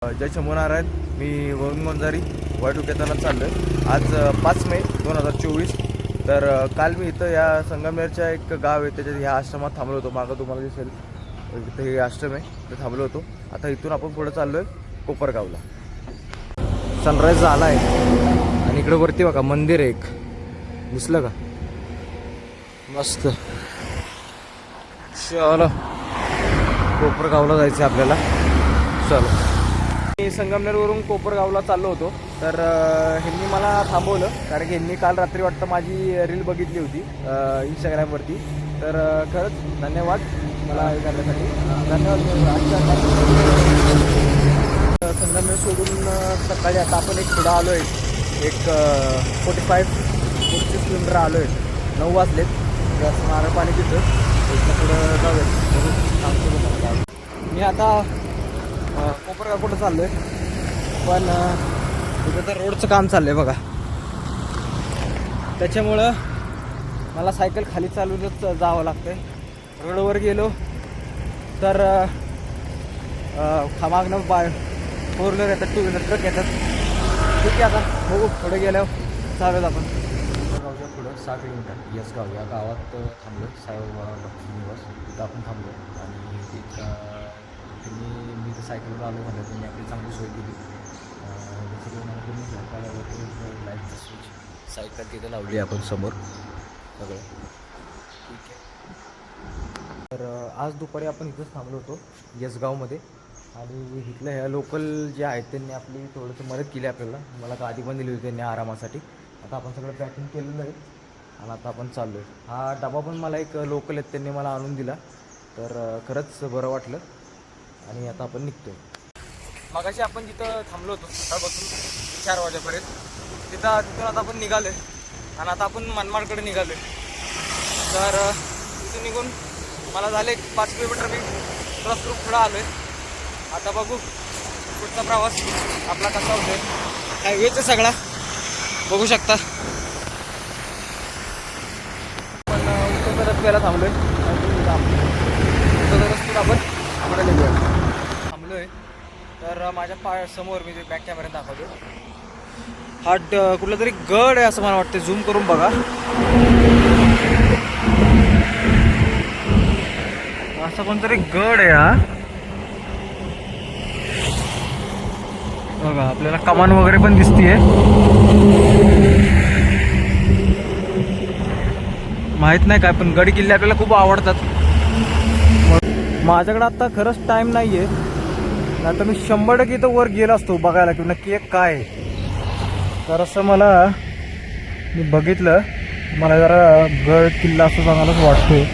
जय शंभू नारायण. मी वरुण गोंजारी वायटुकेताना चाललो आहे. आज 5 मे 2024. तर काल मी इथं या संगमनेरच्या एक गाव आहे त्याच्यात ह्या आश्रमात थांबलो होतो. मागं तुम्हाला दिसेल इथं हे आश्रम आहे, ते थांबलो होतो. आता इथून आपण पुढे चाललो आहे कोपरगावला. सनराईज झाला आहे आणि इकडे वरती बघा मंदिर आहे एक, दिसलं का? मस्त. चलो कोपरगावला जायचं आहे आपल्याला. चलो. मी संगमनेरवरून कोपरगावला चाललो होतो. तर ह्यांनी मला थांबवलं कारण की ह्यांनी काल रात्री वाटतं माझी रील बघितली होती इंस्टाग्रामवरती. तर खरंच धन्यवाद मला हे करण्यासाठी. धन्यवाद. संगमनेर सोडून सकाळी आता आपण एक पुढं आलो आहे, एक 45-45 किलोमीटर आलो आहे. 9 वाजलेत. असं नारळ पाणी तिथं इथलं पुढं जाऊयात. सांगतो तुम्हाला. मी आता कोपरगाव कुठं चाललो आहे, पण तिथं तर रोडचं काम चाललं आहे बघा. त्याच्यामुळं मला सायकल खाली चालवूनच जावं लागतं आहे. रोडवर गेलो तर मागनं 4 व्हीलर येतात, 2 व्हीलर ट्रक येतात. ठीक आहे, आता बघू पुढे गेल्यावर चालूयात आपण. कोपरगावच्या पुढं 6 किलोमीटर यसगाव या गावात थांबलो. साईबाबा निवास तिथं आपण थांबलो. आणि तिथं मी तर सायकलवर आलो म्हटलं, त्यांनी आपली चांगली सोय केली. जसं मला तुम्ही झोपायला लाईटचं स्विच सायकल तिथं लावली आपण समोर सगळं. ठीक आहे. तर आज दुपारी आपण इथंच थांबलो होतो यसगावमध्ये. आणि इथलं ह्या लोकल जे आहेत त्यांनी आपली थोडंसं मदत केली आपल्याला. मला गादी पण दिली होती त्यांनी आरामासाठी. आता आपण सगळं पॅकिंग केलेलं आहे आणि आता आपण चाललो आहे. हा डबा पण मला एक लोकल आहेत त्यांनी मला आणून दिला. तर खरंच बरं वाटलं. आणि आता आपण निघतो. मगाशी आपण जिथं थांबलो होतो सकाळपासून 4 वाजेपर्यंत, तिथून आता आपण निघालो आहे. आणि आता आपण मनमाडकडे निघालो आहे. तर तिथून निघून मला झाले 5 किलोमीटर मी क्रॉस रूट पुढं आलो आहे. आता बघू पुढचा प्रवास आपला कसा होतो आहे. हायवेचा सगळा बघू शकता. पण उत्तर रस्त्याला थांबलो आहे. उत्तर रस्त्यात आपण पुढे निघूया. थांबलो आहे. तर माझ्या समोर मी बॅक कॅमेऱ्यात दाखवतो. हा कुठला तरी गड आहे असं मला वाटतं. झूम करून बघा. असा कोणतरी गड आहे हा बघा. आपल्याला कमान वगैरे पण दिसतीये. माहित नाही काय, पण गड किल्ले आपल्याला खूप आवडतात. माझ्याकडे आता खरंच टाइम नाही आहे, नाही तर मी 100% इथं वर गेलो असतो बघायला की नक्की एक काय आहे. तर असं मला मी बघितलं, मला जरा गड किल्ला असं चांगलाच वाटतोय.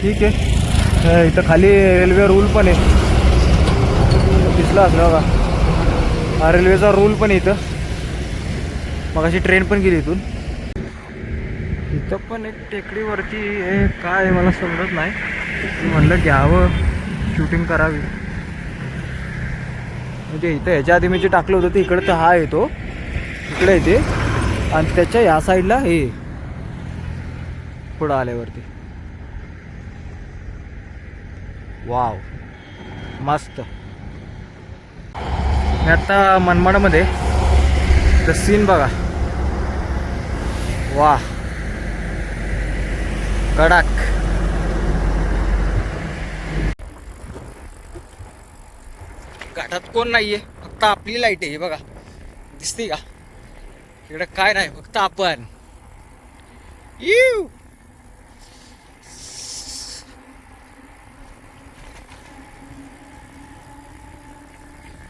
ठीक आहे. इथं खाली रेल्वे रूल पण आहे, दिसला असला बघा. हा रेल्वेचा रूल पण आहे इथं. मग अशी ट्रेन पण गेली इथून. इथं पण एक टेकडीवरती हे काय मला समजत नाही. म्हणलं घ्यावं, शूटिंग करावी. म्हणजे इथं ह्याच्या आधी मी जे टाकलं होतं ते इकडं तर हा येतो, इकडे येते. आणि त्याच्या ह्या साईडला हे पुढं आल्यावरती. वाव मस्त. मी आता मनमाडमध्ये द सीन बघा. वा कडक. घाटात कोण नाहीये, फक्त आपली लाईट आहे बघा. दिसते का? इकडे काय नाही, फक्त आपण.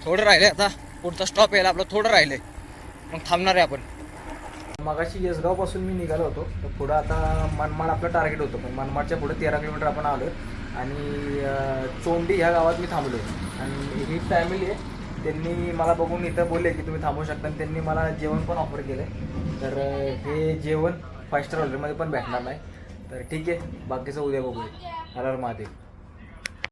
थोडं राहिलंय, आता पुढचा स्टॉप यायला आपलं थोडं राहिलंय, मग थांबणार आहे आपण. मगाशी यसगाव पासून मी निघालो होतो. तर पुढं आता मनमाड आपलं टार्गेट होतं, पण मनमाडच्या पुढे 13 किलोमीटर आपण आलो. आणि चोंडी ह्या गावात मी थांबलो. आणि ही फॅमिली आहे, त्यांनी मला बघून इथं बोलले की तुम्ही थांबू शकता. आणि त्यांनी मला जेवण पण ऑफर केलं. तर हे जेवण 5 स्टार हॉटेलमध्ये पण भेटणार नाही. तर ठीक आहे, बाकीचं उद्या बघूया. हर हर महादेव.